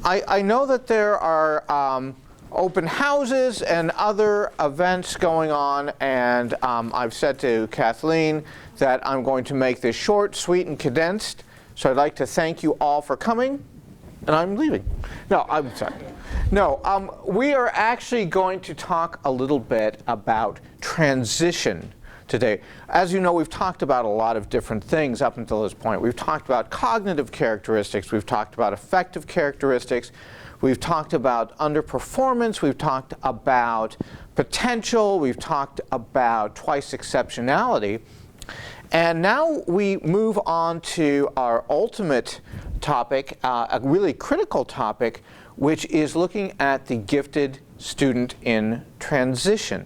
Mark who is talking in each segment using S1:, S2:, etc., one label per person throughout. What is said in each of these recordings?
S1: I know that there are open houses and other events going on, and I've said to Kathleen that I'm going to make this short, sweet, and condensed. So I'd like to thank you all for coming, and I'm leaving. No, I'm sorry. No, we are actually going to talk a little bit about transition today. As you know, we've talked about a lot of different things up until this point. We've talked about cognitive characteristics, we've talked about affective characteristics, we've talked about underperformance, we've talked about potential, we've talked about twice exceptionality. And now we move on to our ultimate topic, a really critical topic, which is looking at the gifted student in transition.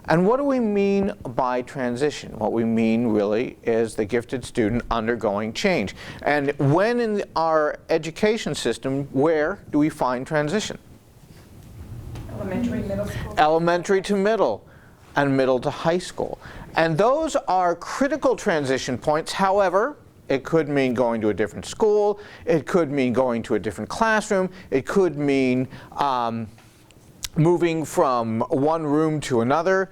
S1: And what do we mean by transition? What we mean really is the gifted student undergoing change. And when in our education system, where do we find transition?
S2: Elementary, middle school.
S1: Elementary to middle, and middle to high school. And those are critical transition points. However, it could mean going to a different school. It could mean going to a different classroom. It could mean moving from one room to another.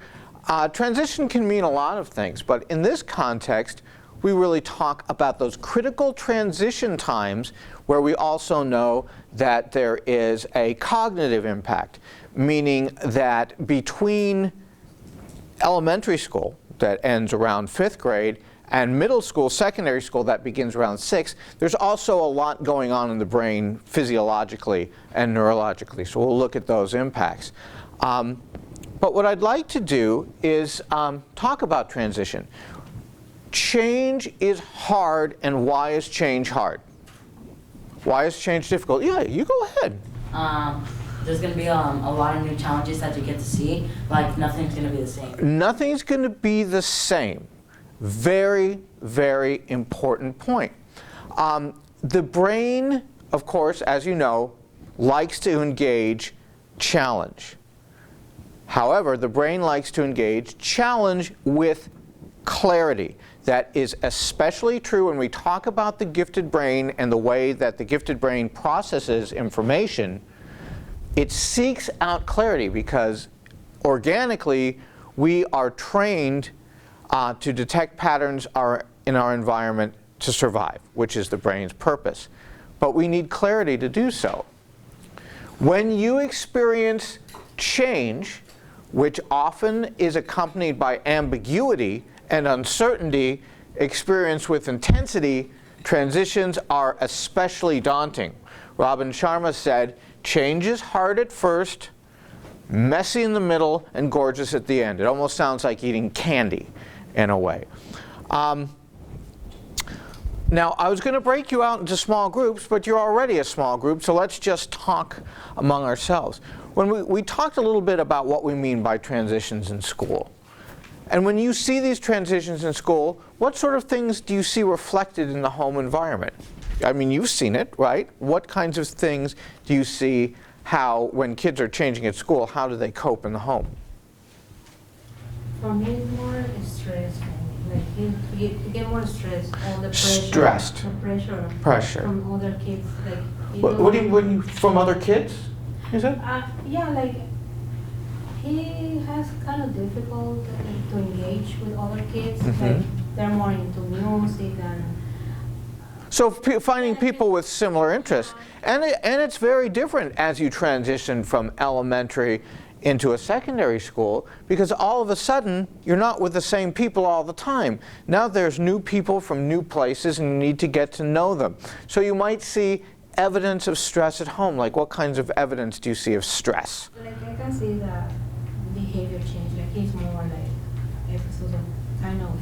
S1: Transition can mean a lot of things, but in this context, we really talk about those critical transition times where we also know that there is a cognitive impact, meaning that between elementary school, that ends around 5th grade, and middle school, secondary school, that begins around 6th, there's also a lot going on in the brain physiologically and neurologically. So we'll look at those impacts. But what I'd like to do is talk about transition. Change is hard, and why is change hard? Why is change difficult? Yeah, you go ahead.
S3: There's going to be a lot of new challenges that you get to see. Like, nothing's going to be the same.
S1: Nothing's going to be the same. Very, very important point. The brain, of course, as you know, likes to engage challenge. However, the brain likes to engage challenge with clarity. That is especially true when we talk about the gifted brain and the way that the gifted brain processes information. It seeks out clarity because organically we are trained to detect patterns in our environment to survive, which is the brain's purpose. But we need clarity to do so. When you experience change, which often is accompanied by ambiguity and uncertainty experienced with intensity, transitions are especially daunting. Robin Sharma said, "Change is hard at first, messy in the middle, and gorgeous at the end." It almost sounds like eating candy in a way. Now, I was going to break you out into small groups, but you're already a small group, so let's just talk among ourselves. When we talked a little bit about what we mean by transitions in school. And when you see these transitions in school, what sort of things do you see reflected in the home environment? I mean, you've seen it, right? What kinds of things do you see how, when kids are changing at school, how do they cope in the home?
S4: For me, it's more stress. Like you get more stress, all the pressure.
S1: Stressed.
S4: The pressure. From other kids, like.
S1: What do you from other kids? You said?
S4: Yeah, like he has kind of difficult to engage with other kids.
S1: Mm-hmm.
S4: Like they're more into music and.
S1: So finding people with similar interests, and it's very different as you transition from elementary into a secondary school, because all of a sudden you're not with the same people all the time. Now there's new people from new places and you need to get to know them. So you might see evidence of stress at home. Like, what kinds of evidence do you see of stress?
S4: Like I can see the behavior change. Like he's more like episodes of kind of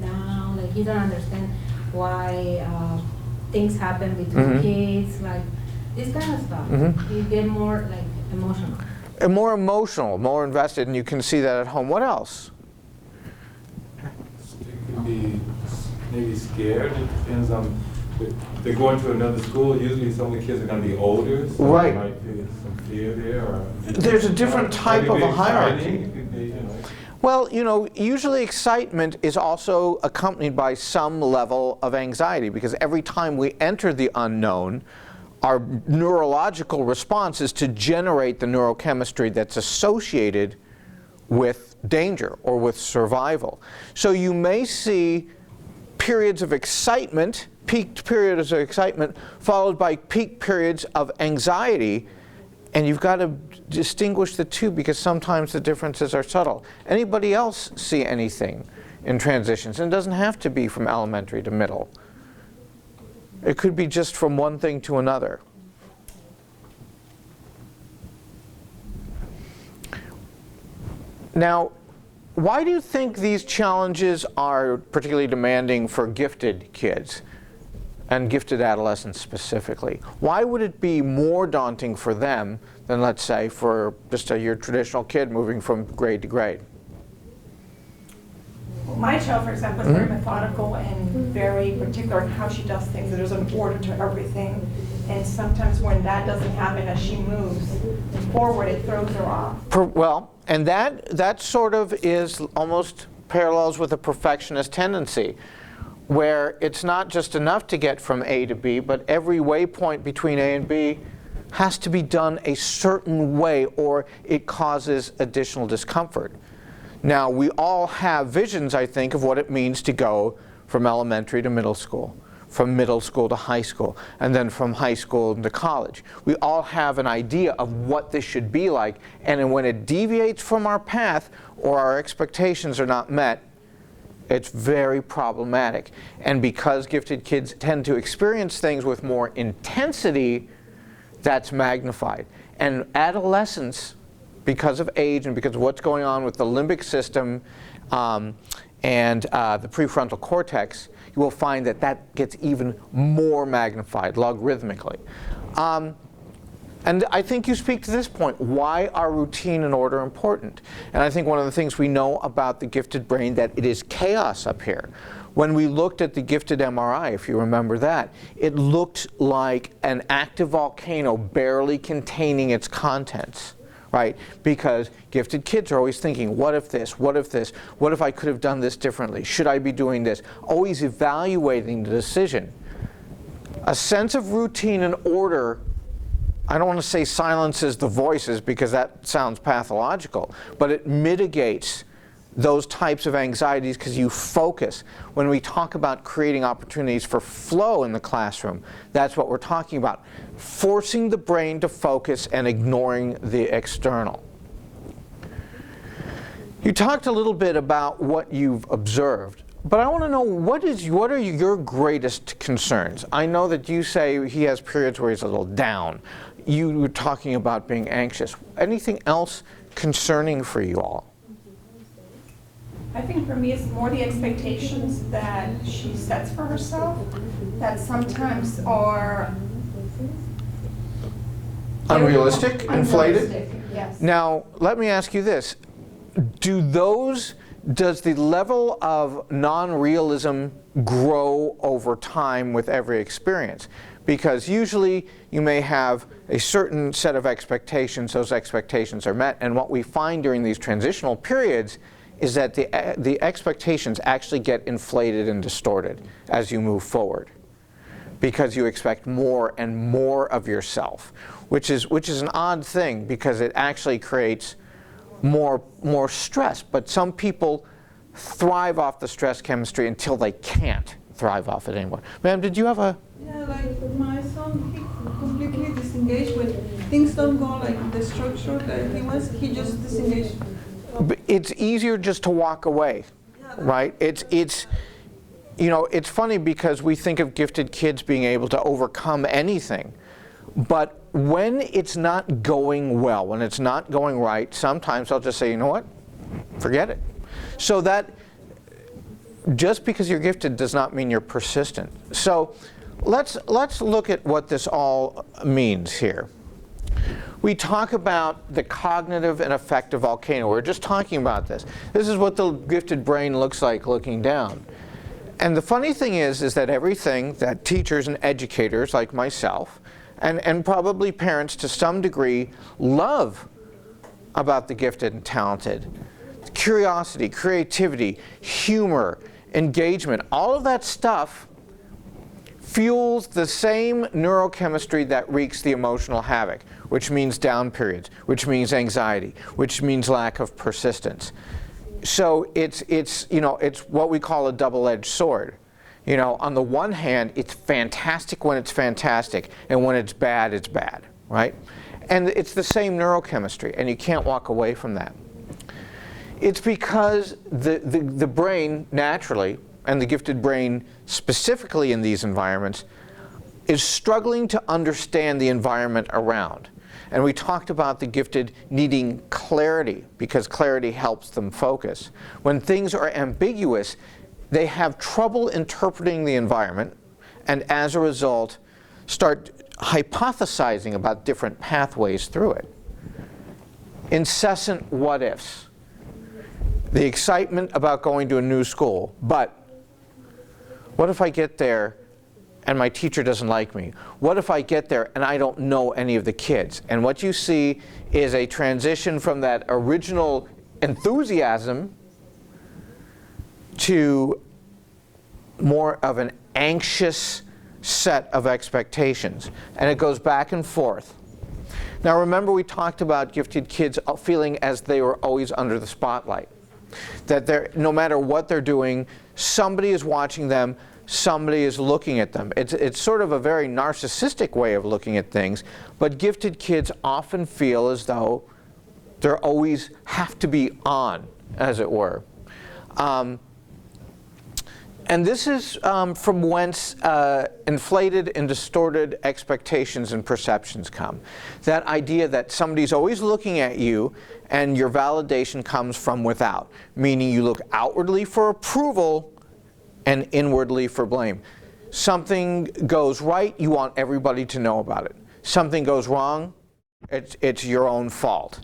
S4: down. Like he doesn't understand why things happen between kids. Like this kind of stuff. You get more like emotional.
S1: And more emotional, more invested, and you can see that at home. What else?
S5: They could be maybe scared. It depends on if they're going to another school. Usually, some of the kids are going to be older, so
S1: right.
S5: There might be some fear there. Or
S1: there's a different type of a hierarchy.
S5: Be,
S1: Well, you know, usually excitement is also accompanied by some level of anxiety, because every time we enter the unknown, our neurological response is to generate the neurochemistry that's associated with danger or with survival. So you may see periods of excitement, peaked periods of excitement, followed by peak periods of anxiety, and you've got to distinguish the two because sometimes the differences are subtle. Anybody else see anything in transitions? And it doesn't have to be from elementary to middle. It could be just from one thing to another. Now, why do you think these challenges are particularly demanding for gifted kids and gifted adolescents specifically? Why would it be more daunting for them than, let's say, for just your traditional kid moving from grade to grade?
S2: Well, my child, for example, is very methodical and very particular in how she does things. There's an order to everything. And sometimes when that doesn't happen as she moves forward, it throws her off.
S1: Well, and that sort of is almost parallels with a perfectionist tendency, where it's not just enough to get from A to B, but every waypoint between A and B has to be done a certain way or it causes additional discomfort. Now, we all have visions, I think, of what it means to go from elementary to middle school, from middle school to high school, and then from high school to college. We all have an idea of what this should be like, and when it deviates from our path or our expectations are not met, it's very problematic. And because gifted kids tend to experience things with more intensity, that's magnified. And adolescence, because of age and because of what's going on with the limbic system and the prefrontal cortex, you will find that that gets even more magnified logarithmically. And I think you speak to this point. Why are routine and order important? And I think one of the things we know about the gifted brain, that it is chaos up here. When we looked at the gifted MRI, if you remember that, it looked like an active volcano barely containing its contents. Right? Because gifted kids are always thinking, what if this, what if this, what if I could have done this differently, should I be doing this? Always evaluating the decision. A sense of routine and order, I don't want to say silences the voices because that sounds pathological, but it mitigates those types of anxieties because you focus. When we talk about creating opportunities for flow in the classroom, that's what we're talking about. Forcing the brain to focus and ignoring the external. You talked a little bit about what you've observed, but I want to know what are your greatest concerns? I know that you say he has periods where he's a little down. You were talking about being anxious. Anything else concerning for you all?
S2: I think for me it's more the expectations that she sets for herself that sometimes are
S1: Unrealistic, inflated?
S2: Yes.
S1: Now, let me ask you this. Does the level of non-realism grow over time with every experience? Because usually you may have a certain set of expectations, those expectations are met, and what we find during these transitional periods is that the expectations actually get inflated and distorted as you move forward, because you expect more and more of yourself, which is an odd thing because it actually creates more stress. But some people thrive off the stress chemistry until they can't thrive off it anymore. Ma'am, did you have a?
S6: Yeah, like my son, he completely disengaged when things don't go like the structure that he was. He just disengaged.
S1: It's easier just to walk away, right? It's you know, it's funny because we think of gifted kids being able to overcome anything, but when it's not going well, when it's not going right, sometimes I'll just say, you know what, forget it. So that just because you're gifted does not mean you're persistent. So let's look at what this all means here. We talk about the cognitive and affective volcano. We're just talking about this. This is what the gifted brain looks like looking down. And the funny thing is that everything that teachers and educators like myself, and probably parents to some degree, love about the gifted and talented, curiosity, creativity, humor, engagement, all of that stuff fuels the same neurochemistry that wreaks the emotional havoc, which means down periods, which means anxiety, which means lack of persistence. So it's what we call a double-edged sword. On the one hand, it's fantastic when it's fantastic, and when it's bad, right? And it's the same neurochemistry, and you can't walk away from that. It's because the brain, naturally, and the gifted brain specifically in these environments, is struggling to understand the environment around. And we talked about the gifted needing clarity, because clarity helps them focus. When things are ambiguous, they have trouble interpreting the environment, and as a result, start hypothesizing about different pathways through it. Incessant what-ifs. The excitement about going to a new school, but what if I get there and my teacher doesn't like me? What if I get there and I don't know any of the kids? And what you see is a transition from that original enthusiasm to more of an anxious set of expectations. And it goes back and forth. Now remember, we talked about gifted kids feeling as they were always under the spotlight. That no matter what they're doing, somebody is watching them, somebody is looking at them. It's sort of a very narcissistic way of looking at things, but gifted kids often feel as though they're always have to be on, as it were. And this is from whence inflated and distorted expectations and perceptions come. That idea that somebody's always looking at you and your validation comes from without, meaning you look outwardly for approval and inwardly for blame. Something goes right, you want everybody to know about it. Something goes wrong, it's your own fault.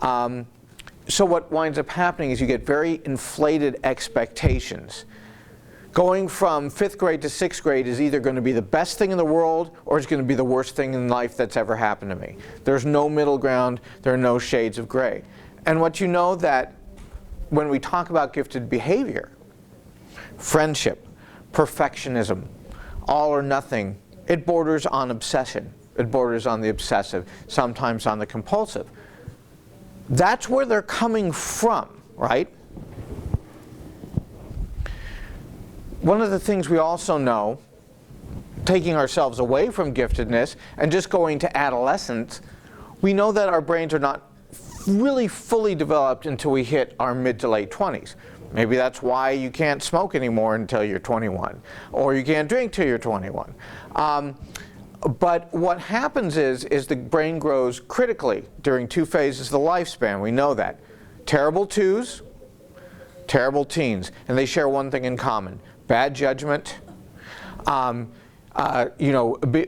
S1: So what winds up happening is you get very inflated expectations. Going from 5th grade to 6th grade is either going to be the best thing in the world or it's going to be the worst thing in life that's ever happened to me. There's no middle ground, there are no shades of gray. And what you know that when we talk about gifted behavior, friendship, perfectionism, all or nothing, it borders on obsession. It borders on the obsessive, sometimes on the compulsive. That's where they're coming from, right? One of the things we also know, taking ourselves away from giftedness and just going to adolescence, we know that our brains are not really fully developed until we hit our mid to late 20s. Maybe that's why you can't smoke anymore until you're 21, or you can't drink till you're 21. But what happens is the brain grows critically during 2 phases of the lifespan. We know that. Terrible twos, terrible teens, and they share one thing in common. Bad judgment,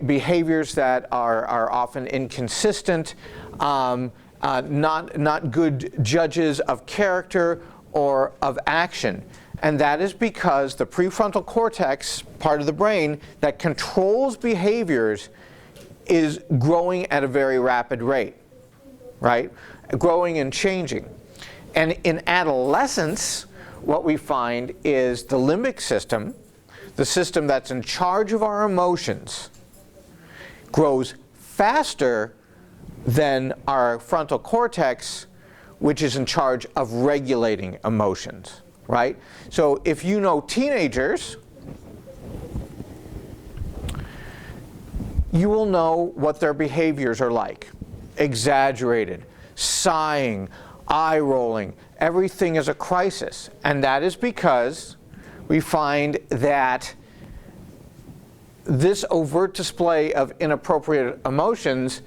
S1: behaviors that are often inconsistent, not good judges of character or of action. And that is because the prefrontal cortex, part of the brain that controls behaviors, is growing at a very rapid rate, right? Growing and changing. And in adolescence, what we find is the limbic system, the system that's in charge of our emotions, grows faster than our frontal cortex, which is in charge of regulating emotions, right? So if you know teenagers, you will know what their behaviors are like. Exaggerated, sighing, eye rolling, everything is a crisis. And that is because we find that this overt display of inappropriate emotions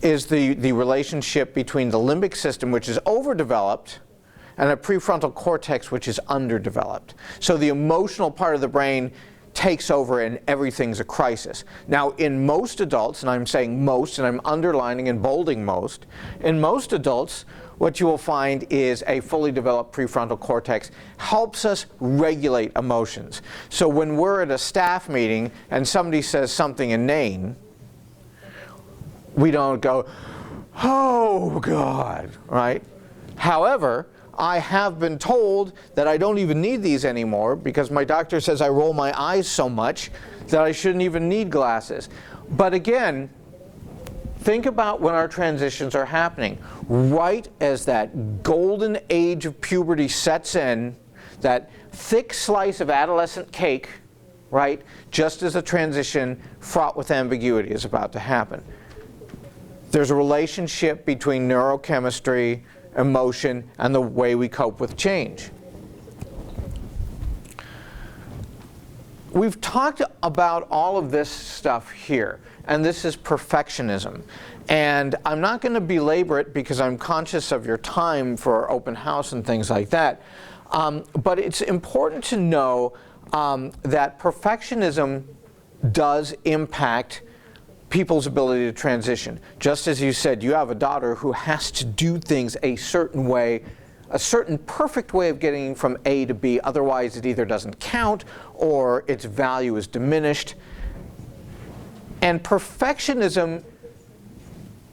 S1: is the relationship between the limbic system, which is overdeveloped, and a prefrontal cortex, which is underdeveloped. So the emotional part of the brain takes over and everything's a crisis. Now in most adults, and I'm saying most, and I'm underlining and bolding most, in most adults, what you will find is a fully developed prefrontal cortex helps us regulate emotions. So when we're at a staff meeting and somebody says something inane, we don't go, oh God, right? However, I have been told that I don't even need these anymore because my doctor says I roll my eyes so much that I shouldn't even need glasses. But again, think about when our transitions are happening. Right as that golden age of puberty sets in, that thick slice of adolescent cake, right, just as a transition fraught with ambiguity is about to happen. There's a relationship between neurochemistry, emotion, and the way we cope with change. We've talked about all of this stuff here, and this is perfectionism. And I'm not going to belabor it because I'm conscious of your time for open house and things like that. But it's important to know that perfectionism does impact people's ability to transition. Just as you said, you have a daughter who has to do things a certain way, a certain perfect way of getting from A to B, otherwise it either doesn't count or its value is diminished. And perfectionism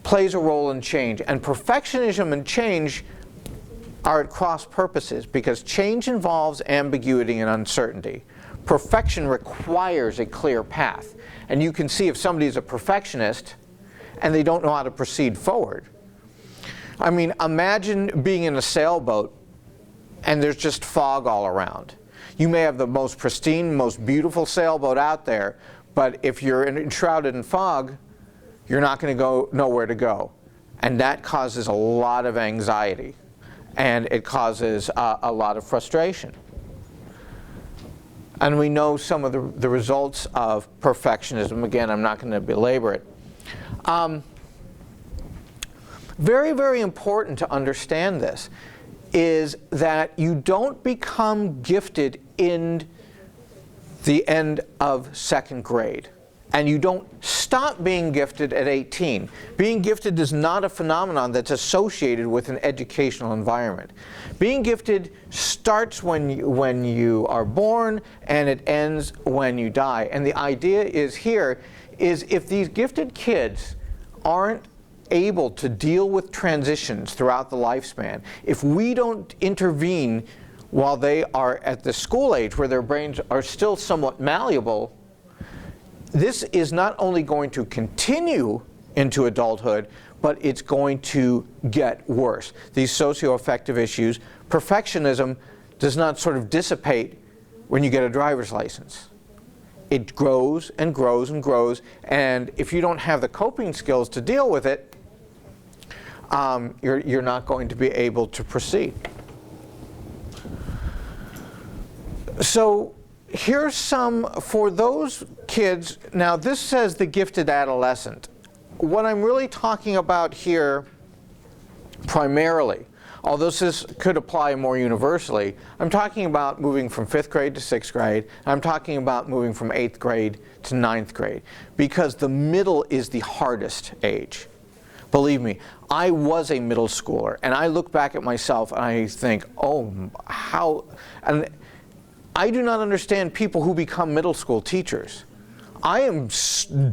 S1: plays a role in change. And perfectionism and change are at cross purposes because change involves ambiguity and uncertainty. Perfection requires a clear path. And you can see if somebody's a perfectionist and they don't know how to proceed forward. I mean, imagine being in a sailboat and there's just fog all around. You may have the most pristine, most beautiful sailboat out there, but if you're enshrouded in fog, you're not going to know where to go. And that causes a lot of anxiety. And it causes a lot of frustration. And we know some of the results of perfectionism. Again, I'm not going to belabor it. Very, very important to understand this is that you don't become gifted in the end of second grade. And you don't stop being gifted at 18. Being gifted is not a phenomenon that's associated with an educational environment. Being gifted starts when you are born and it ends when you die. And the idea is here is if these gifted kids aren't able to deal with transitions throughout the lifespan, if we don't intervene while they are at the school age where their brains are still somewhat malleable, this is not only going to continue into adulthood, but it's going to get worse. These socio-affective issues, perfectionism does not sort of dissipate when you get a driver's license. It grows and grows and grows, and if you don't have the coping skills to deal with it, you're not going to be able to proceed. So here's some for those kids. Now this says the gifted adolescent. What I'm really talking about here primarily, although this could apply more universally, I'm talking about moving from 5th grade to 6th grade. I'm talking about moving from 8th grade to 9th grade because the middle is the hardest age. Believe me, I was a middle schooler and I look back at myself and I think, oh, how, and I do not understand people who become middle school teachers. I am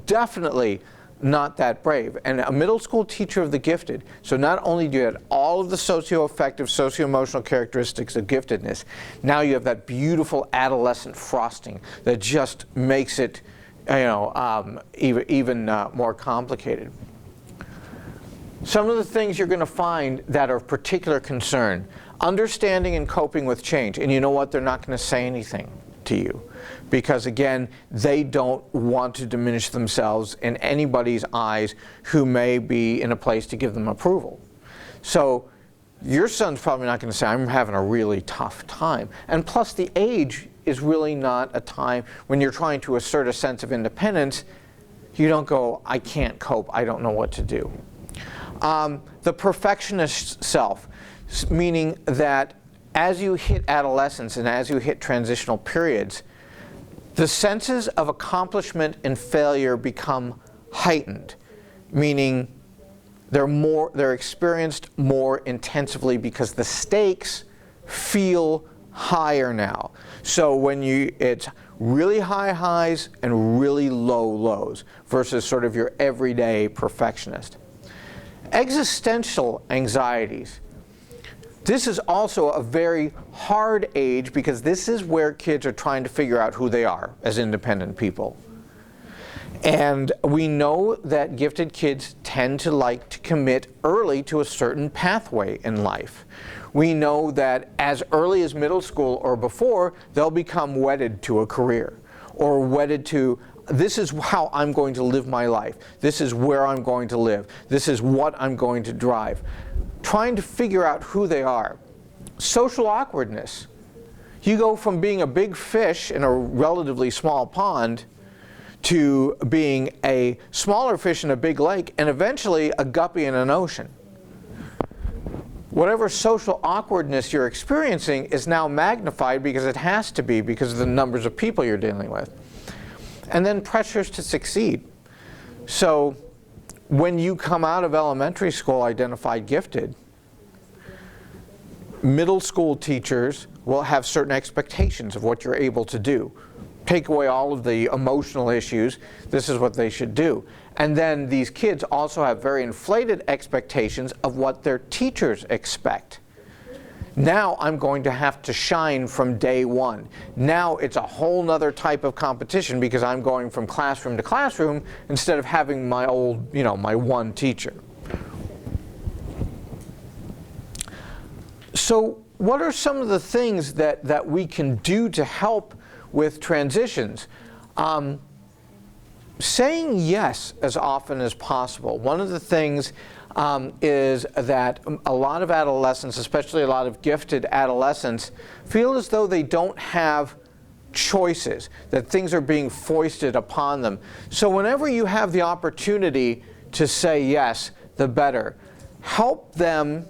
S1: definitely not that brave. And a middle school teacher of the gifted, so not only do you have all of the socio-affective, socio-emotional characteristics of giftedness, now you have that beautiful adolescent frosting that just makes it, even more complicated. Some of the things you're going to find that are of particular concern. Understanding and coping with change. And you know what? They're not going to say anything to you. Because again, they don't want to diminish themselves in anybody's eyes who may be in a place to give them approval. So your son's probably not going to say, I'm having a really tough time. And plus the age is really not a time when you're trying to assert a sense of independence. You don't go, I can't cope, I don't know what to do. The perfectionist self, meaning that as you hit adolescence and as you hit transitional periods, the senses of accomplishment and failure become heightened, meaning they're experienced more intensively because the stakes feel higher now. So when it's really high highs and really low lows versus sort of your everyday perfectionist. Existential anxieties. This is also a very hard age because this is where kids are trying to figure out who they are as independent people. And we know that gifted kids tend to like to commit early to a certain pathway in life. We know that as early as middle school or before, they'll become wedded to a career or wedded to, this is how I'm going to live my life. This is where I'm going to live. This is what I'm going to drive. Trying to figure out who they are. Social awkwardness. You go from being a big fish in a relatively small pond to being a smaller fish in a big lake and eventually a guppy in an ocean. Whatever social awkwardness you're experiencing is now magnified because it has to be because of the numbers of people you're dealing with. And then pressures to succeed. So when you come out of elementary school identified gifted, middle school teachers will have certain expectations of what you're able to do. Take away all of the emotional issues, this is what they should do. And then these kids also have very inflated expectations of what their teachers expect. Now I'm going to have to shine from day one. Now it's a whole nother type of competition because I'm going from classroom to classroom instead of having my old, my one teacher. So what are some of the things that we can do to help with transitions? Saying yes as often as possible. One of the things is that a lot of adolescents, especially a lot of gifted adolescents, feel as though they don't have choices, that things are being foisted upon them. So whenever you have the opportunity to say yes, the better. Help them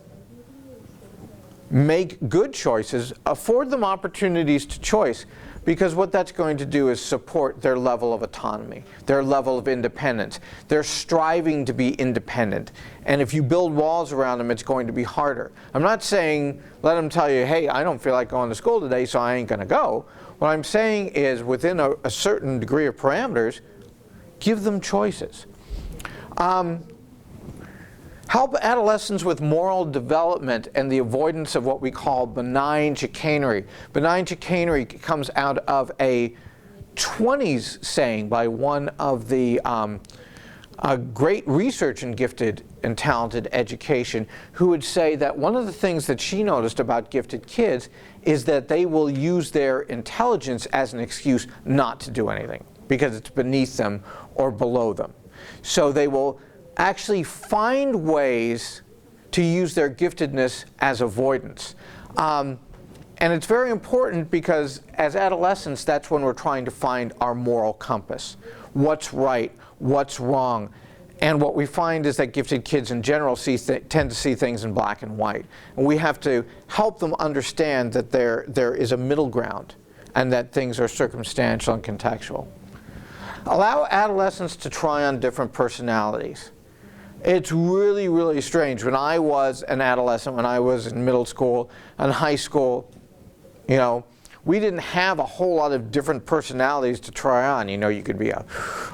S1: make good choices, afford them opportunities to choice, because what that's going to do is support their level of autonomy, their level of independence. They're striving to be independent. And if you build walls around them, it's going to be harder. I'm not saying let them tell you, hey, I don't feel like going to school today, so I ain't going to go. What I'm saying is within a certain degree of parameters, give them choices. Help adolescents with moral development and the avoidance of what we call benign chicanery. Benign chicanery comes out of a 20s saying by one of the great research in gifted and talented education, who would say that one of the things that she noticed about gifted kids is that they will use their intelligence as an excuse not to do anything because it's beneath them or below them. So they will actually find ways to use their giftedness as avoidance. And it's very important because as adolescents, that's when we're trying to find our moral compass. What's right, what's wrong. And what we find is that gifted kids in general tend to see things in black and white. And we have to help them understand that there is a middle ground and that things are circumstantial and contextual. Allow adolescents to try on different personalities. It's really, really strange. When I was an adolescent, when I was in middle school and high school, we didn't have a whole lot of different personalities to try on. You could be a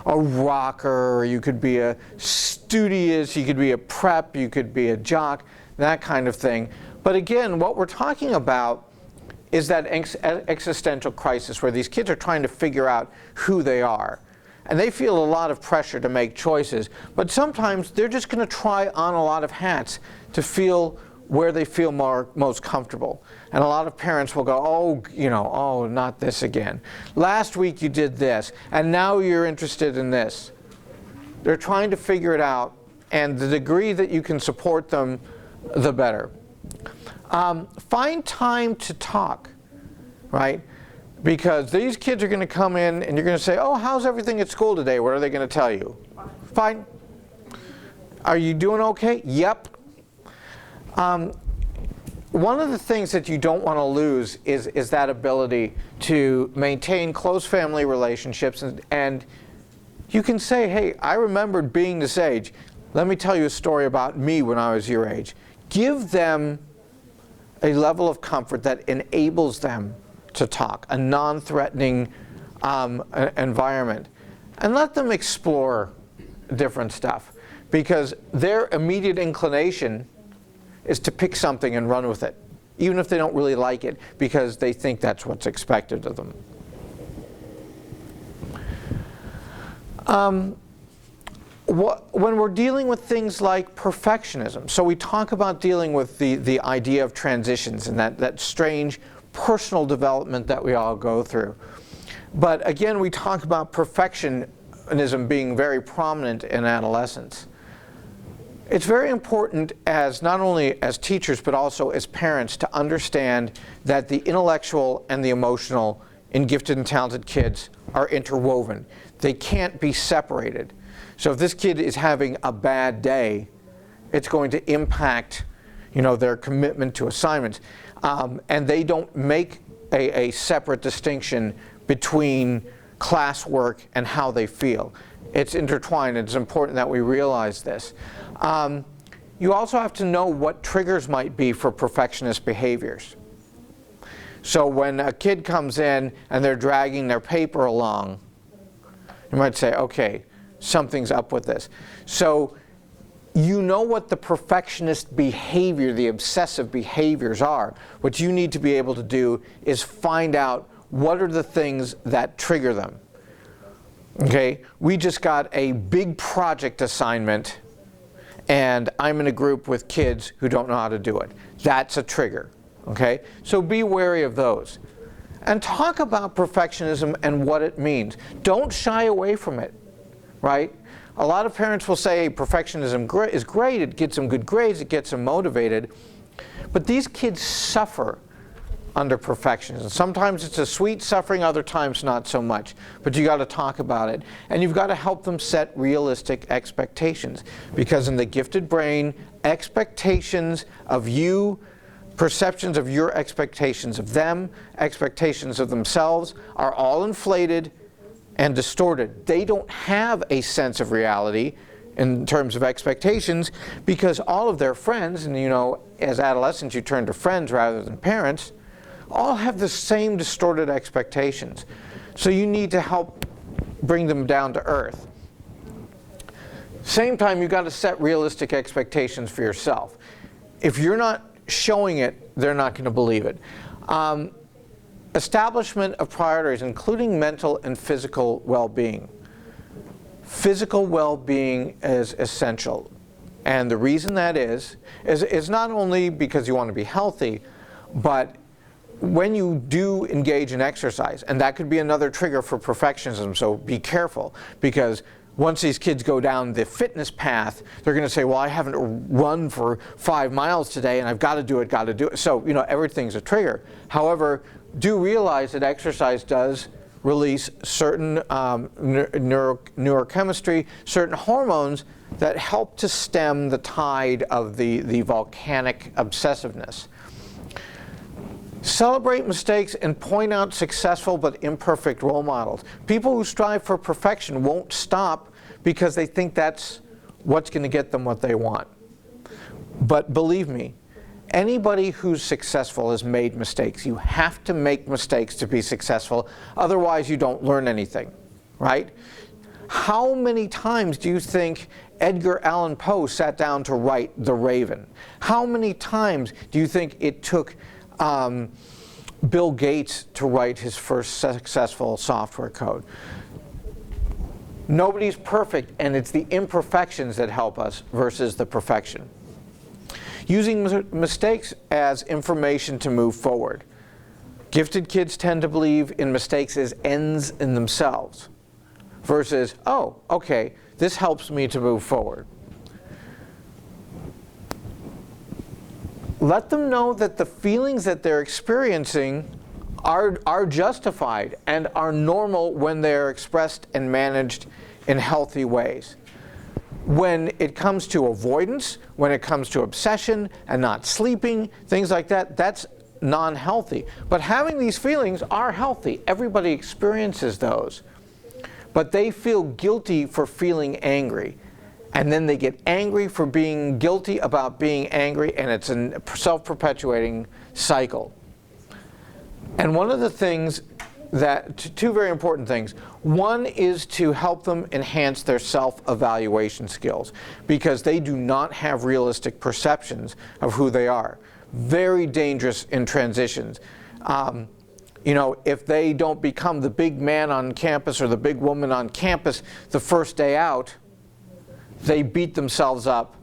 S1: rocker, or you could be a studious, you could be a prep, you could be a jock, that kind of thing. But again, what we're talking about is that existential crisis where these kids are trying to figure out who they are. And they feel a lot of pressure to make choices, but sometimes they're just going to try on a lot of hats to feel where they feel most comfortable. And a lot of parents will go, oh, not this again. Last week you did this, and now you're interested in this. They're trying to figure it out, and the degree that you can support them, the better. Find time to talk, right? Because these kids are going to come in and you're going to say, oh, how's everything at school today? What are they going to tell you? Fine. Are you doing okay? Yep. One of the things that you don't want to lose is that ability to maintain close family relationships. And you can say, hey, I remembered being this age. Let me tell you a story about me when I was your age. Give them a level of comfort that enables them to talk, a non-threatening environment. And let them explore different stuff, because their immediate inclination is to pick something and run with it. even if they don't really like it, because they think that's what's expected of them. When we're dealing with things like perfectionism, so we talk about dealing with the idea of transitions and that strange personal development that we all go through. But again, we talk about perfectionism being very prominent in adolescence. It's very important, as not only as teachers but also as parents, to understand that the intellectual and the emotional in gifted and talented kids are interwoven. They can't be separated. So if this kid is having a bad day, it's going to impact, their commitment to assignments. And they don't make a separate distinction between classwork and how they feel. It's intertwined. It's important that we realize this. You also have to know what triggers might be for perfectionist behaviors. So when a kid comes in and they're dragging their paper along, you might say, okay, something's up with this. So you know what the perfectionist behavior, the obsessive behaviors are. What you need to be able to do is find out what are the things that trigger them. Okay, we just got a big project assignment and I'm in a group with kids who don't know how to do it. That's a trigger. Okay, so be wary of those. And talk about perfectionism and what it means. Don't shy away from it. Right? A lot of parents will say perfectionism is great, it gets them good grades, it gets them motivated. But these kids suffer under perfectionism. Sometimes it's a sweet suffering, other times not so much. But you got to talk about it. And you've got to help them set realistic expectations. Because in the gifted brain, expectations of you, perceptions of your expectations of them, expectations of themselves are all inflated and distorted. They don't have a sense of reality in terms of expectations because all of their friends, and as adolescents you turn to friends rather than parents, all have the same distorted expectations. So you need to help bring them down to earth. Same time, you've got to set realistic expectations for yourself. If you're not showing it, they're not going to believe it. Establishment of priorities, including mental and physical well-being. Physical well-being is essential. And the reason that is not only because you want to be healthy, but when you do engage in exercise, and that could be another trigger for perfectionism, so be careful, because once these kids go down the fitness path, they're going to say, well, I haven't run for 5 miles today, and I've got to do it. So, everything's a trigger. However, do realize that exercise does release certain neurochemistry, certain hormones that help to stem the tide of the volcanic obsessiveness. Celebrate mistakes and point out successful but imperfect role models. People who strive for perfection won't stop because they think that's what's going to get them what they want. But believe me, anybody who's successful has made mistakes. You have to make mistakes to be successful, otherwise you don't learn anything, right? How many times do you think Edgar Allan Poe sat down to write The Raven? How many times do you think it took Bill Gates to write his first successful software code? Nobody's perfect, and it's the imperfections that help us versus the perfection. Using mistakes as information to move forward. Gifted kids tend to believe in mistakes as ends in themselves versus, oh, okay, this helps me to move forward. Let them know that the feelings that they're experiencing are justified and are normal when they're expressed and managed in healthy ways. When it comes to avoidance, when it comes to obsession and not sleeping, things like that, that's non-healthy. But having these feelings are healthy. Everybody experiences those. But they feel guilty for feeling angry. And then they get angry for being guilty about being angry, and it's a self-perpetuating cycle. And one of the things two very important things. One is to help them enhance their self-evaluation skills because they do not have realistic perceptions of who they are. very dangerous in transitions. You know, if they don't become the big man on campus or the big woman on campus the first day out, they beat themselves up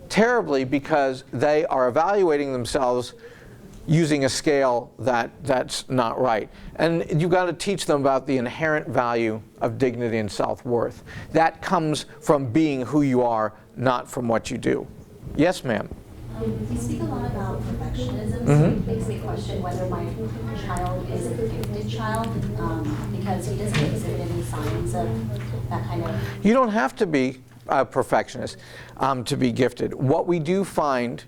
S1: terribly because they are evaluating themselves using a scale that's not right. And you've got to teach them about the inherent value of dignity and self-worth. That comes from being who you are, not from what you do. Yes, ma'am?
S7: You speak a lot about perfectionism, so it makes me question whether my child is a gifted child, because he doesn't exhibit any signs of that kind of...
S1: You don't have to be a perfectionist to be gifted. What we do find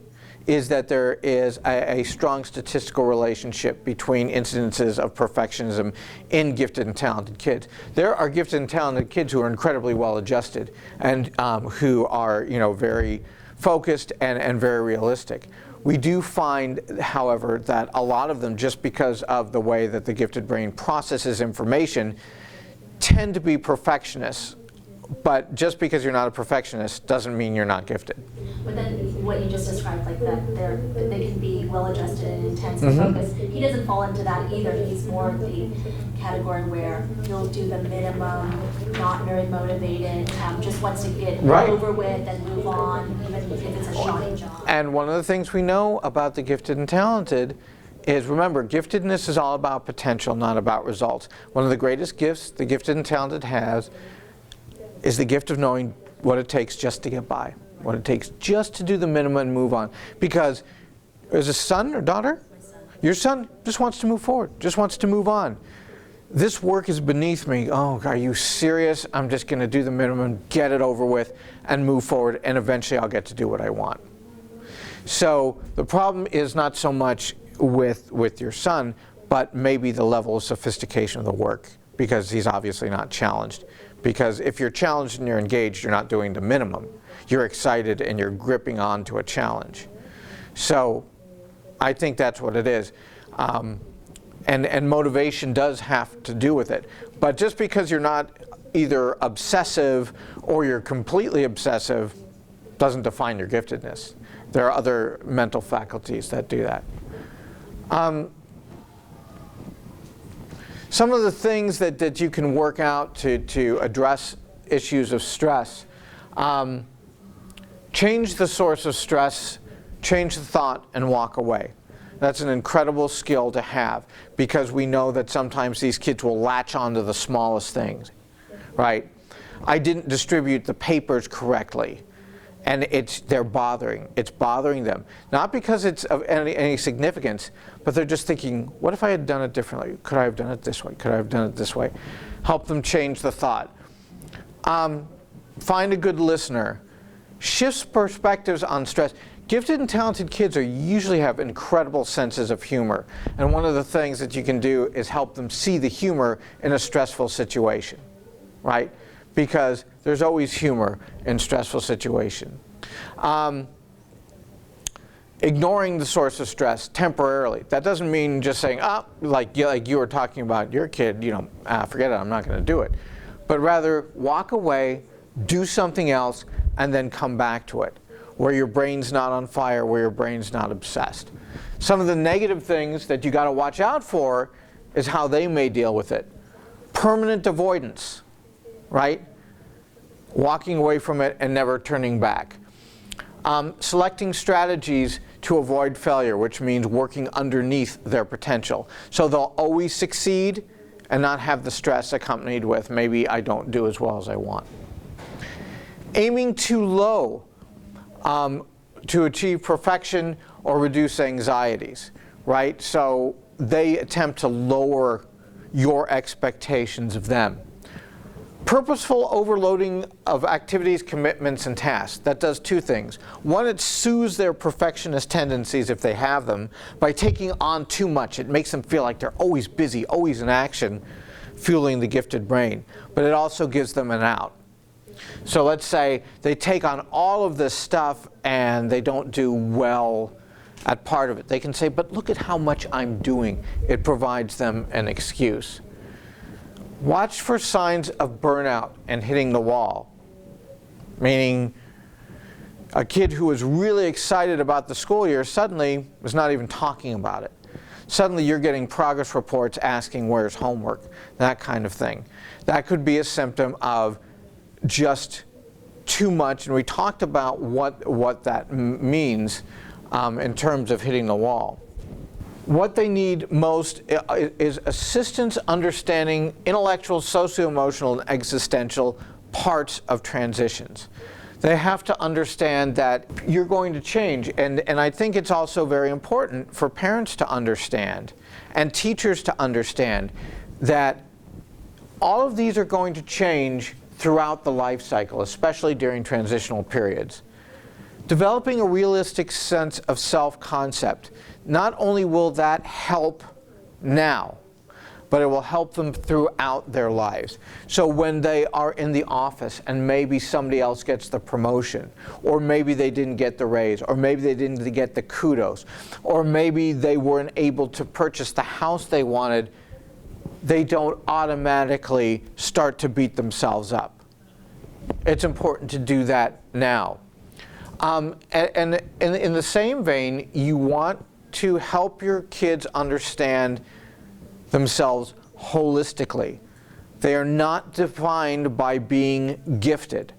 S1: is that there is a strong statistical relationship between incidences of perfectionism in gifted and talented kids. There are gifted and talented kids who are incredibly well adjusted and who are, you know, very focused and very realistic. We do find, however, that a lot of them, just because of the way that the gifted brain processes information, tend to be perfectionists. But just because you're not a perfectionist doesn't mean you're not gifted.
S7: But then what you just described, like that they can be well-adjusted and intense and focused, he doesn't fall into that either. He's more the category where he'll do the minimum, not very motivated, just wants to get over with and move on, even if it's a shoddy job.
S1: And one of the things we know about the gifted and talented is, remember, giftedness is all about potential, not about results. One of the greatest gifts the gifted and talented has is the gift of knowing what it takes just to get by, what it takes just to do the minimum and move on. Because as a son or daughter, your son just wants to move forward, just wants to move on. This work is beneath me. Oh, are you serious? I'm just going to do the minimum, get it over with, and move forward, and eventually I'll get to do what I want. So the problem is not so much with your son, but maybe the level of sophistication of the work, because he's obviously not challenged. Because if you're challenged and you're engaged, you're not doing the minimum. You're excited and you're gripping on to a challenge. So I think that's what it is. And motivation does have to do with it. But just because you're not either obsessive or you're completely obsessive doesn't define your giftedness. There are other mental faculties that do that. Some of the things that you can work out to address issues of stress. Change the source of stress, change the thought, and walk away. That's an incredible skill to have, because we know that sometimes these kids will latch onto the smallest things, right? I didn't distribute the papers correctly, and it's bothering them. Not because it's of any significance, but they're just thinking, what if I had done it differently? Could I have done it this way? Could I have done it this way? Help them change the thought. Find a good listener. Shifts perspectives on stress. Gifted and talented kids usually have incredible senses of humor. And one of the things that you can do is help them see the humor in a stressful situation, right? Because there's always humor in stressful situation. Ignoring the source of stress temporarily. That doesn't mean just saying, like you were talking about your kid, forget it, I'm not going to do it. But rather, walk away, do something else, and then come back to it, where your brain's not on fire, where your brain's not obsessed. Some of the negative things that you got to watch out for is how they may deal with it. Permanent avoidance, right? Walking away from it and never turning back. Selecting strategies to avoid failure, which means working underneath their potential. So they'll always succeed and not have the stress accompanied with, maybe I don't do as well as I want. Aiming too low to achieve perfection or reduce anxieties, right? So they attempt to lower your expectations of them. Purposeful overloading of activities, commitments, and tasks. That does two things. One, it soothes their perfectionist tendencies, if they have them, by taking on too much. It makes them feel like they're always busy, always in action, fueling the gifted brain. But it also gives them an out. So let's say they take on all of this stuff and they don't do well at part of it. They can say, but look at how much I'm doing. It provides them an excuse. Watch for signs of burnout and hitting the wall. Meaning, A kid who was really excited about the school year suddenly was not even talking about it. Suddenly you're getting progress reports asking where's homework, that kind of thing. That could be a symptom of just too much, and we talked about what that means in terms of hitting the wall. What they need most is assistance understanding intellectual, socio-emotional, and existential parts of transitions. They have to understand that you're going to change, and I think it's also very important for parents to understand and teachers to understand that all of these are going to change throughout the life cycle, especially during transitional periods. Developing a realistic sense of self-concept, not only will that help now, but it will help them throughout their lives. So when they are in the office and maybe somebody else gets the promotion, or maybe they didn't get the raise, or maybe they didn't get the kudos, or maybe they weren't able to purchase the house they wanted, they don't automatically start to beat themselves up. It's important to do that now. And in the same vein, you want to help your kids understand themselves holistically. They are not defined by being gifted.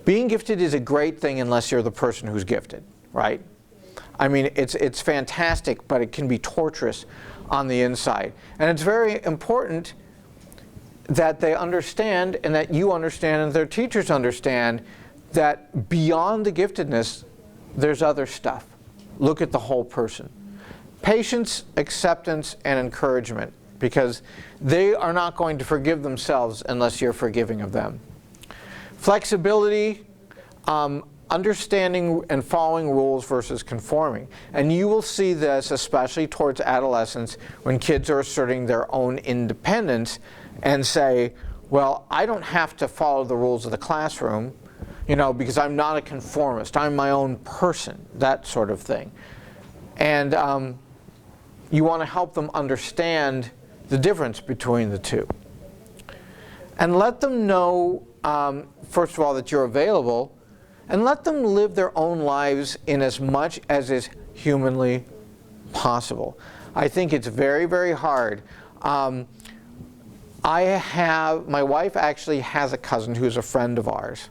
S1: Being gifted is a great thing unless you're the person who's gifted, right? I mean, it's fantastic, but it can be torturous on the inside. And it's very important that they understand, and that you understand, and their teachers understand, that beyond the giftedness, there's other stuff. Look at the whole person. Patience, acceptance, and encouragement, because they are not going to forgive themselves unless you're forgiving of them. Flexibility, understanding and following rules versus conforming. And you will see this especially towards adolescence when kids are asserting their own independence and say, well, I don't have to follow the rules of the classroom, because I'm not a conformist. I'm my own person, that sort of thing. And you want to help them understand the difference between the two. And let them know, first of all, that you're available, and let them live their own lives in as much as is humanly possible. I think it's very, very hard. My wife actually has a cousin who's a friend of ours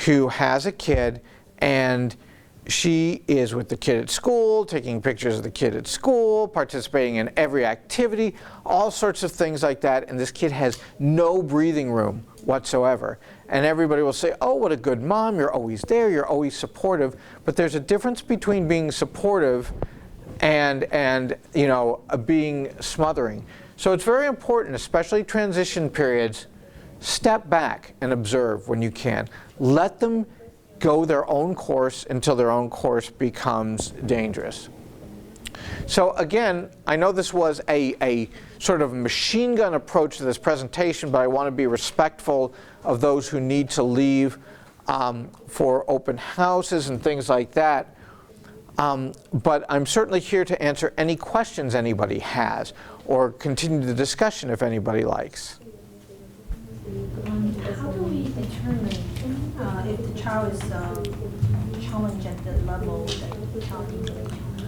S1: who has a kid, and she is with the kid at school, taking pictures of the kid at school, participating in every activity, all sorts of things like that, and this kid has no breathing room whatsoever. And everybody will say, oh, what a good mom, you're always there, you're always supportive. But there's a difference between being supportive and being smothering. So it's very important, especially transition periods, step back and observe when you can. Let them go their own course until their own course becomes dangerous. So again, I know this was a sort of machine gun approach to this presentation, but I want to be respectful of those who need to leave for open houses and things like that. But I'm certainly here to answer any questions anybody has, or continue the discussion if anybody likes.
S7: How do we determine if the child is challenged at the level that the child needs to be challenged?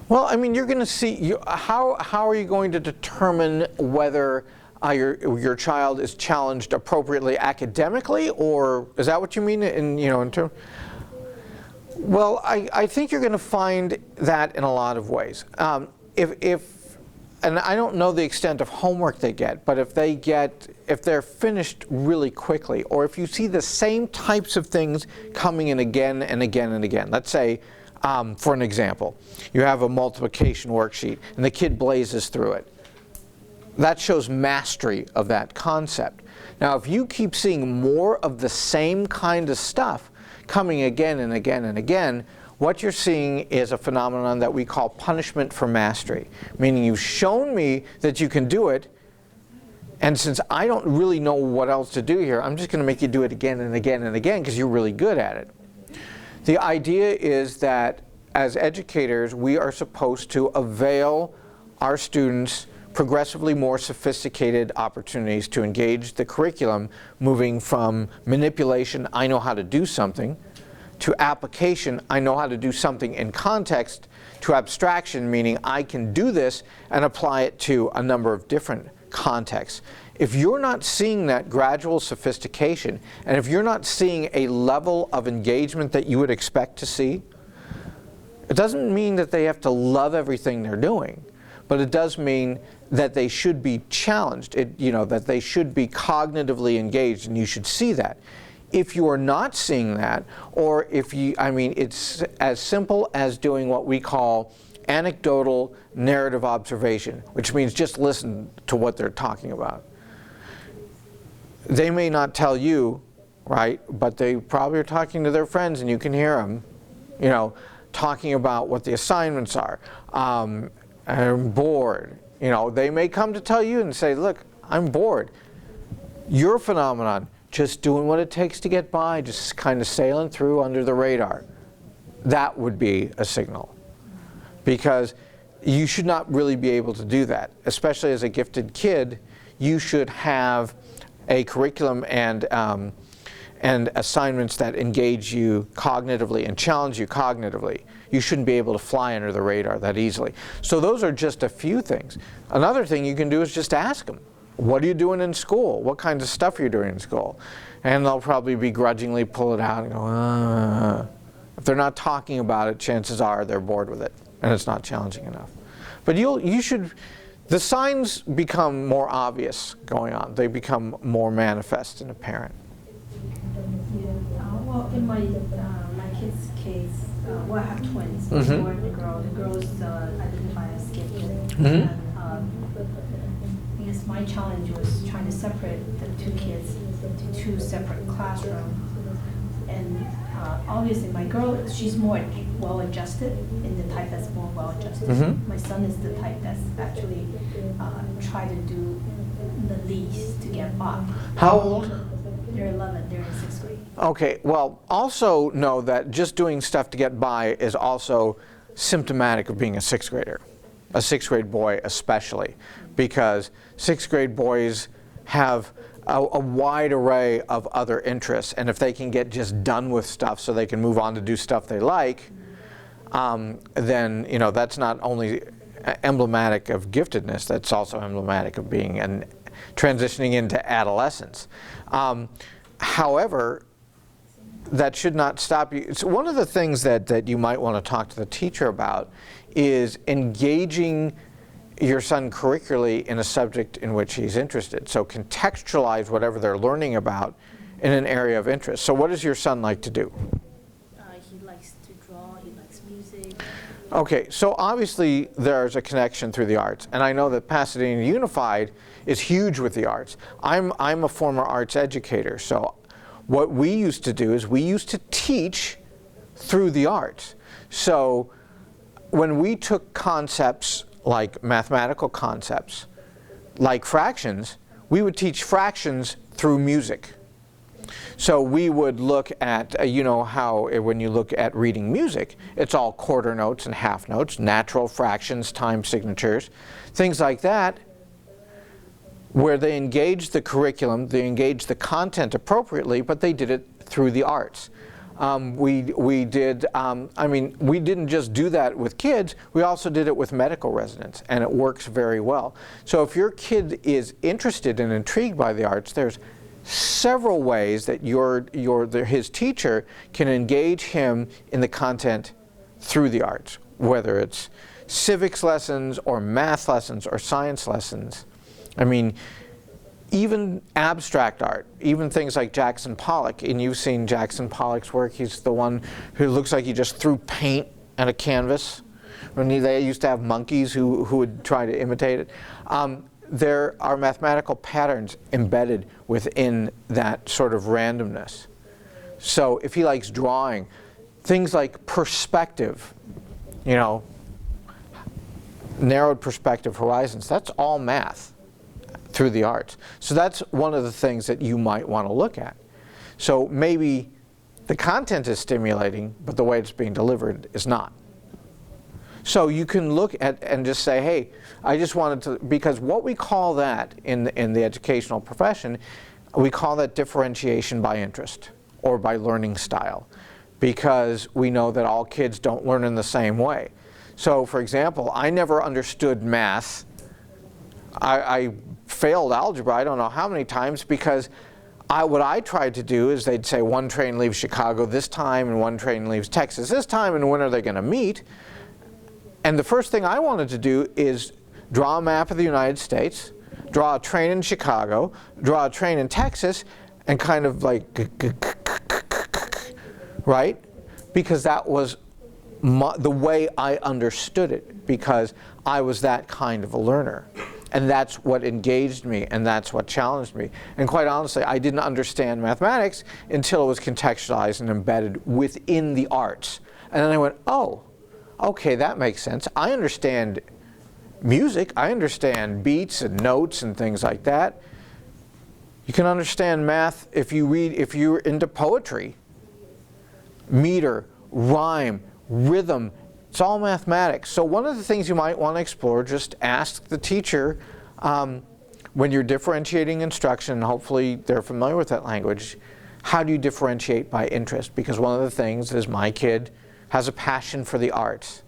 S1: Well, I mean, you're going to see, how are you going to determine whether your child is challenged appropriately academically, or is that what you mean in terms? Well, I think you're going to find that in a lot of ways. And I don't know the extent of homework they get, but if they're finished really quickly, or if you see the same types of things coming in again and again and again. Let's say, for an example, you have a multiplication worksheet and the kid blazes through it. That shows mastery of that concept. Now, if you keep seeing more of the same kind of stuff coming again and again and again, what you're seeing is a phenomenon that we call punishment for mastery, meaning you've shown me that you can do it, and since I don't really know what else to do here, I'm just going to make you do it again and again and again because you're really good at it. The idea is that as educators, we are supposed to avail our students progressively more sophisticated opportunities to engage the curriculum, moving from manipulation, I know how to do something, to application, I know how to do something in context, to abstraction, meaning I can do this and apply it to a number of different contexts. If you're not seeing that gradual sophistication, and if you're not seeing a level of engagement that you would expect to see, it doesn't mean that they have to love everything they're doing, but it does mean that they should be challenged, that they should be cognitively engaged, and you should see that. If you are not seeing that, or if you, it's as simple as doing what we call anecdotal narrative observation, which means just listen to what they're talking about. They may not tell you, right, but they probably are talking to their friends and you can hear them, talking about what the assignments are. I'm bored. They may come to tell you and say, look, I'm bored. Your phenomenon, just doing what it takes to get by, just kind of sailing through under the radar. That would be a signal. Because you should not really be able to do that. Especially as a gifted kid, you should have a curriculum and assignments that engage you cognitively and challenge you cognitively. You shouldn't be able to fly under the radar that easily. So those are just a few things. Another thing you can do is just ask them, what are you doing in school? What kinds of stuff are you doing in school? And they'll probably begrudgingly pull it out and go, If they're not talking about it, chances are they're bored with it and it's not challenging enough. But the signs become more obvious going on. They become more manifest and apparent.
S4: Well, in my kid's case, I have twins,
S1: Mm-hmm.
S4: a boy and a girl. The girls identify as gifted.
S1: Mm-hmm.
S4: I guess my challenge was trying to separate the two kids into two separate classrooms. And obviously my girl, she's more well-adjusted, in the type that's more well-adjusted.
S1: Mm-hmm.
S4: My son is the type that's actually try to do the least to get by.
S1: How old?
S4: They're 11, they're in 6th grade.
S1: Okay, well, also know that just doing stuff to get by is also symptomatic of being a 6th grader. A 6th grade boy especially, because 6th grade boys have a wide array of other interests, and if they can get just done with stuff so they can move on to do stuff they like, then that's not only emblematic of giftedness, that's also emblematic of being and transitioning into adolescence. However, that should not stop you. So one of the things that you might want to talk to the teacher about is engaging your son curricularly in a subject in which he's interested. So contextualize whatever they're learning about in an area of interest. So what does your son like to do?
S7: He likes to draw, he likes music.
S1: Okay, so obviously there's a connection through the arts, and I know that Pasadena Unified is huge with the arts. I'm a former arts educator, so what we used to do is we used to teach through the arts. So when we took concepts like mathematical concepts, like fractions, we would teach fractions through music. So we would look at, how when you look at reading music, it's all quarter notes and half notes, natural fractions, time signatures, things like that, where they engaged the curriculum, they engaged the content appropriately, but they did it through the arts. We didn't just do that with kids, we also did it with medical residents, and it works very well. So if your kid is interested and intrigued by the arts, there's several ways that his teacher can engage him in the content through the arts, whether it's civics lessons or math lessons or science lessons. Even abstract art, even things like Jackson Pollock, and you've seen Jackson Pollock's work. He's the one who looks like he just threw paint at a canvas. They used to have monkeys who would try to imitate it. There are mathematical patterns embedded within that sort of randomness. So if he likes drawing, things like perspective, narrowed perspective horizons, that's all math through the arts. So that's one of the things that you might want to look at. So maybe the content is stimulating, but the way it's being delivered is not. So you can look at and just say, hey, I just wanted to, because what we call that in the educational profession, we call that differentiation by interest or by learning style. because we know that all kids don't learn in the same way. So, for example, I never understood math. I failed algebra I don't know how many times because what I tried to do is they'd say one train leaves Chicago this time and one train leaves Texas this time, and when are they going to meet? And the first thing I wanted to do is draw a map of the United States, draw a train in Chicago, draw a train in Texas, and kind of like, right? Because that was the way I understood it, because I was that kind of a learner. And that's what engaged me, and that's what challenged me. And quite honestly, I didn't understand mathematics until it was contextualized and embedded within the arts. And then I went, oh, okay, that makes sense. I understand music. I understand beats and notes and things like that. You can understand math if you're into poetry. Meter, rhyme, rhythm, it's all mathematics. So one of the things you might want to explore, just ask the teacher when you're differentiating instruction, and hopefully they're familiar with that language, how do you differentiate by interest? Because one of the things is my kid has a passion for the arts.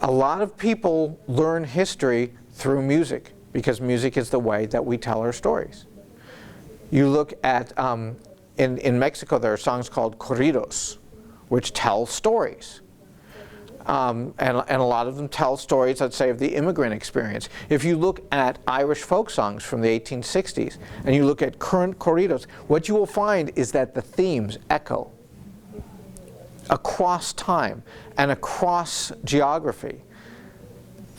S1: A lot of people learn history through music, because music is the way that we tell our stories. You look at, in Mexico there are songs called corridos, which tell stories. And a lot of them tell stories, let's say, of the immigrant experience. If you look at Irish folk songs from the 1860s, and you look at current corridos, what you will find is that the themes echo across time and across geography.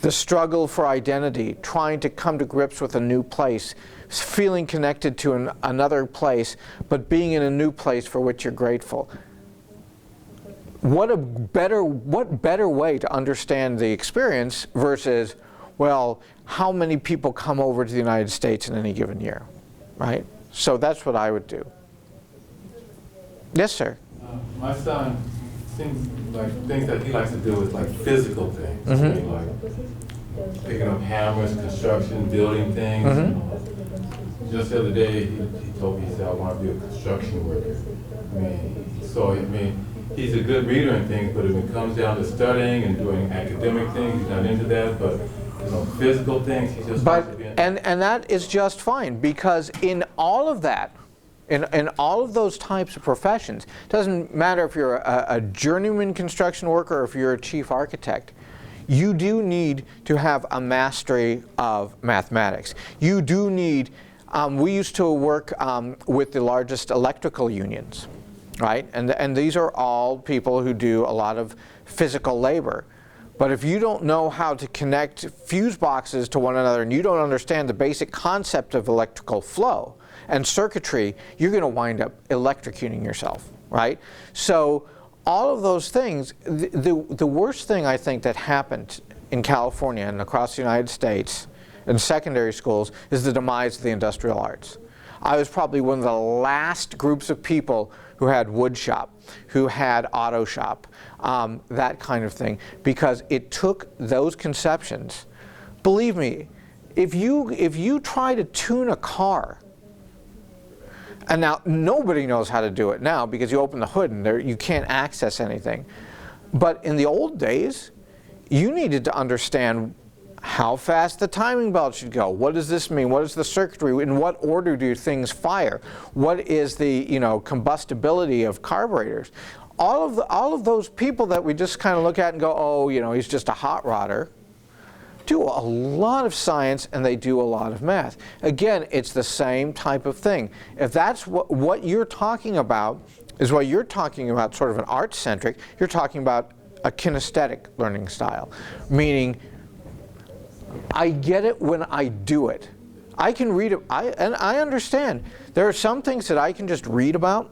S1: The struggle for identity, trying to come to grips with a new place, feeling connected to another place, but being in a new place for which you're grateful. What better way to understand the experience versus, well, how many people come over to the United States in any given year, right? So that's what I would do. Yes, sir.
S5: My son seems like things that he likes to do is like physical things. I mean, like picking up hammers, construction, building things. Just the other day, he told me, he said, I want to be a construction worker. I mean, he's a good reader and things, but if it comes down to studying and doing academic things, he's not into that. But physical things, he just wants to be into.
S1: And that is just fine, because in all of that, in all of those types of professions, it doesn't matter if you're a journeyman construction worker or if you're a chief architect, you do need to have a mastery of mathematics. You do need, we used to work with the largest electrical unions, right? And these are all people who do a lot of physical labor. But if you don't know how to connect fuse boxes to one another and you don't understand the basic concept of electrical flow and circuitry, you're going to wind up electrocuting yourself, right? So all of those things, the worst thing I think that happened in California and across the United States in secondary schools is the demise of the industrial arts. I was probably one of the last groups of people who had wood shop, who had auto shop, that kind of thing, because it took those conceptions. Believe me, if you try to tune a car, and now nobody knows how to do it now because you open the hood and you can't access anything. But in the old days, you needed to understand how fast the timing belt should go. What does this mean? What is the circuitry? In what order do things fire? What is the combustibility of carburetors? All of those people that we just kind of look at and go, oh, he's just a hot rodder, do a lot of science and they do a lot of math. Again, it's the same type of thing. If that's what you're talking about is what you're talking about, sort of an art-centric, you're talking about a kinesthetic learning style, meaning I get it when I do it. I can read it, and I understand. There are some things that I can just read about.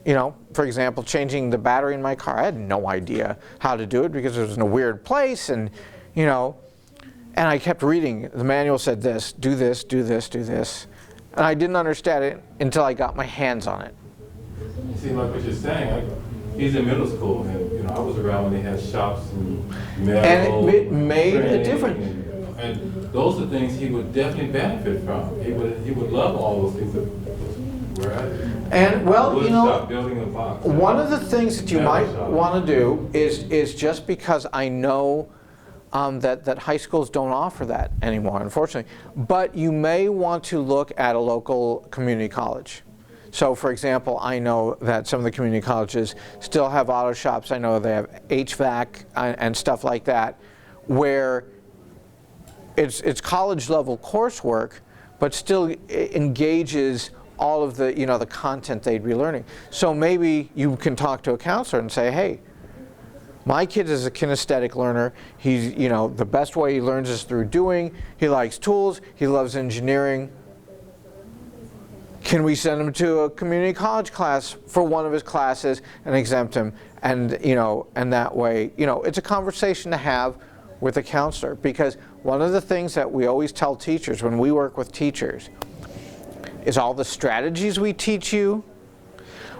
S1: For example, changing the battery in my car. I had no idea how to do it because it was in a weird place, and and I kept reading. The manual said this, do this, do this, do this. And I didn't understand it until I got my hands on it.
S5: You see, like what you're saying, he's in middle school, and I was around when they had shops and metal.
S1: And it made a difference.
S5: And those are things he would definitely benefit from. He would love all those things with We're at it.
S1: And well,
S5: Wood
S1: you know,
S5: shop, building a box.
S1: one of the things that you
S5: Metal
S1: might
S5: shop.
S1: want to do is just because I know that high schools don't offer that anymore, unfortunately, but you may want to look at a local community college. So, for example, I know that some of the community colleges still have auto shops. I know they have HVAC and stuff like that, where it's college level coursework, but still engages all of the, you know, the content they'd be learning. So maybe you can talk to a counselor and say, hey, my kid is a kinesthetic learner. He's, you know, the best way he learns is through doing. He likes tools. He loves engineering. Can we send him to a community college class for one of his classes and exempt him? And, you know, and that way, you know, it's a conversation to have with a counselor, because one of the things that we always tell teachers when we work with teachers is all the strategies we teach you,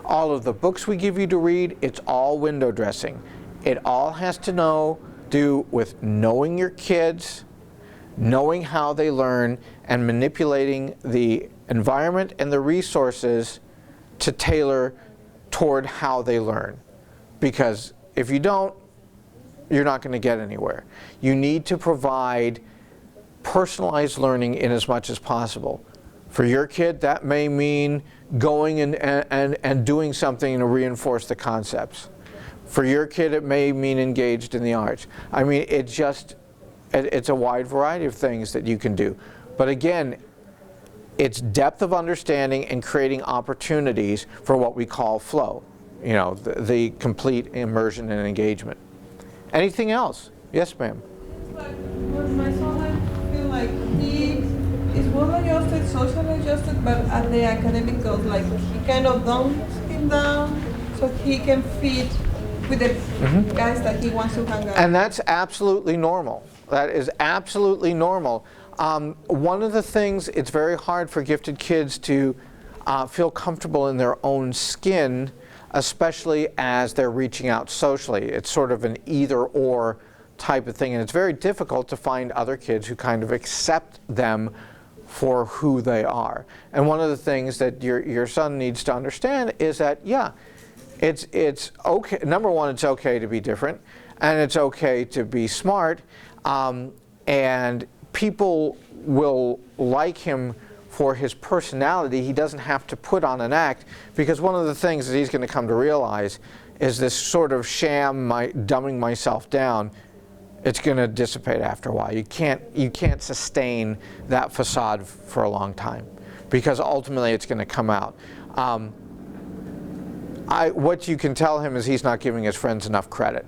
S1: all of the books we give you to read, it's all window dressing. It all has to do with knowing your kids, knowing how they learn, and manipulating the environment and the resources to tailor toward how they learn. Because if you don't, you're not going to get anywhere. You need to provide personalized learning in as much as possible. For your kid, that may mean going and doing something to reinforce the concepts. For your kid, it may mean engaged in the arts. I mean, it's a wide variety of things that you can do. But again, it's depth of understanding and creating opportunities for what we call flow. You know, the complete immersion and engagement. Anything else? Yes, ma'am.
S6: It's like with my son, I feel like he is well adjusted, socially adjusted, but at the academic goals, like he kind of dumps him down so he can fit with the guys that he wants to hang out.
S1: And that's absolutely normal. That is absolutely normal. One of the things, it's very hard for gifted kids to feel comfortable in their own skin, especially as they're reaching out socially. It's sort of an either-or type of thing, and it's very difficult to find other kids who kind of accept them for who they are. And one of the things that your son needs to understand is that, yeah, it's okay. Number one, it's okay to be different, and it's okay to be smart, and people will like him for his personality. He doesn't have to put on an act, because one of the things that he's going to come to realize is this sort of sham, dumbing myself down, it's going to dissipate after a while. You can't sustain that facade for a long time, because ultimately it's going to come out. What you can tell him is he's not giving his friends enough credit.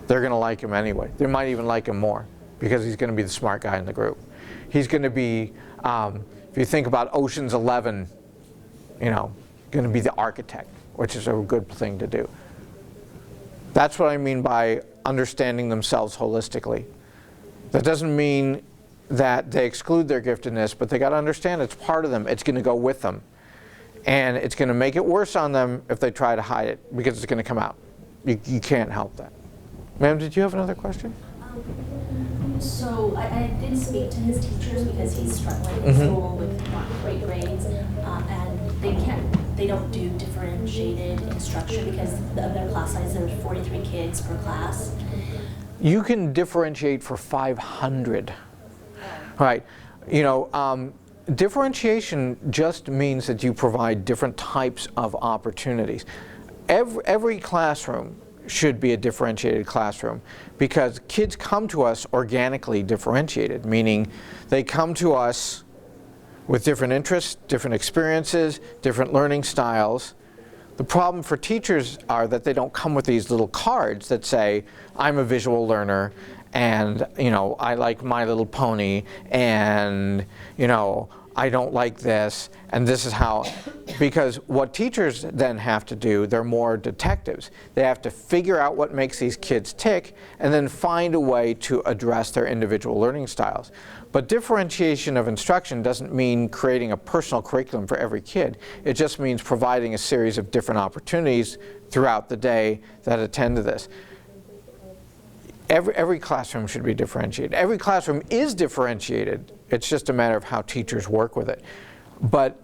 S1: They're going to like him anyway. They might even like him more, because he's going to be the smart guy in the group. He's going to be, if you think about Ocean's 11, you know, going to be the architect, which is a good thing to do. That's what I mean by understanding themselves holistically. That doesn't mean that they exclude their giftedness, but they got to understand it's part of them. It's going to go with them. And it's going to make it worse on them if they try to hide it, because it's going to come out. You can't help that. Ma'am, did you have another question?
S7: So I did speak to his teachers because he's struggling in school with not great grades, and they don't do differentiated instruction because of their class size of 43 kids per class.
S1: You can differentiate for 500. Right. You know, differentiation just means that you provide different types of opportunities. Every classroom should be a differentiated classroom, because kids come to us organically differentiated, meaning they come to us with different interests, different experiences, different learning styles. The problem for teachers are that they don't come with these little cards that say, I'm a visual learner, and, you know, I like My Little Pony, and, you know, I don't like this, and this is how, because what teachers then have to do, they're more detectives. They have to figure out what makes these kids tick and then find a way to address their individual learning styles. But differentiation of instruction doesn't mean creating a personal curriculum for every kid. It just means providing a series of different opportunities throughout the day that attend to this. Every classroom should be differentiated. Every classroom is differentiated. It's just a matter of how teachers work with it. But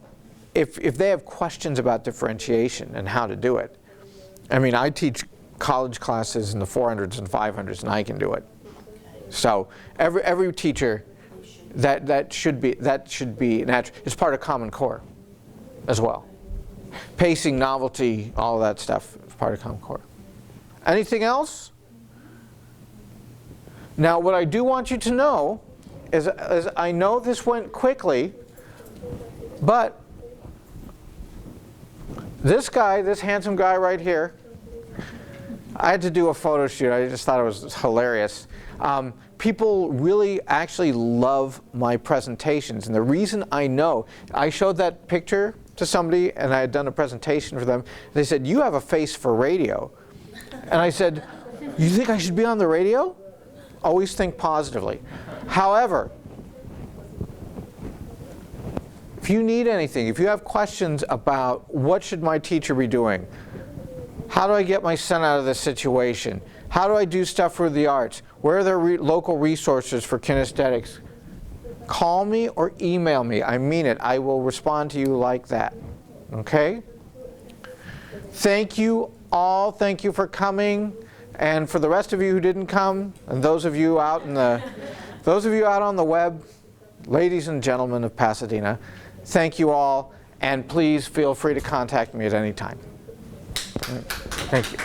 S1: if they have questions about differentiation and how to do it, I mean, I teach college classes in the 400s and 500s, and I can do it. So every teacher, that should be natural. It's part of Common Core as well. Pacing, novelty, all of that stuff is part of Common Core. Anything else? Now, what I do want you to know is I know this went quickly, but this guy, this handsome guy right here, I had to do a photo shoot. I just thought it was hilarious. People really actually love my presentations. And the reason I know, I showed that picture to somebody and I had done a presentation for them. They said, "You have a face for radio." And I said, "You think I should be on the radio?" Always think positively. However, if you need anything, if you have questions about what should my teacher be doing, how do I get my son out of this situation, how do I do stuff for the arts, where are there local resources for kinesthetics, call me or email me. I mean it. I will respond to you like that. Okay? Thank you all. Thank you for coming. And for the rest of you who didn't come, and those of you out on the web, ladies and gentlemen of Pasadena, thank you all, and please feel free to contact me at any time. Thank you.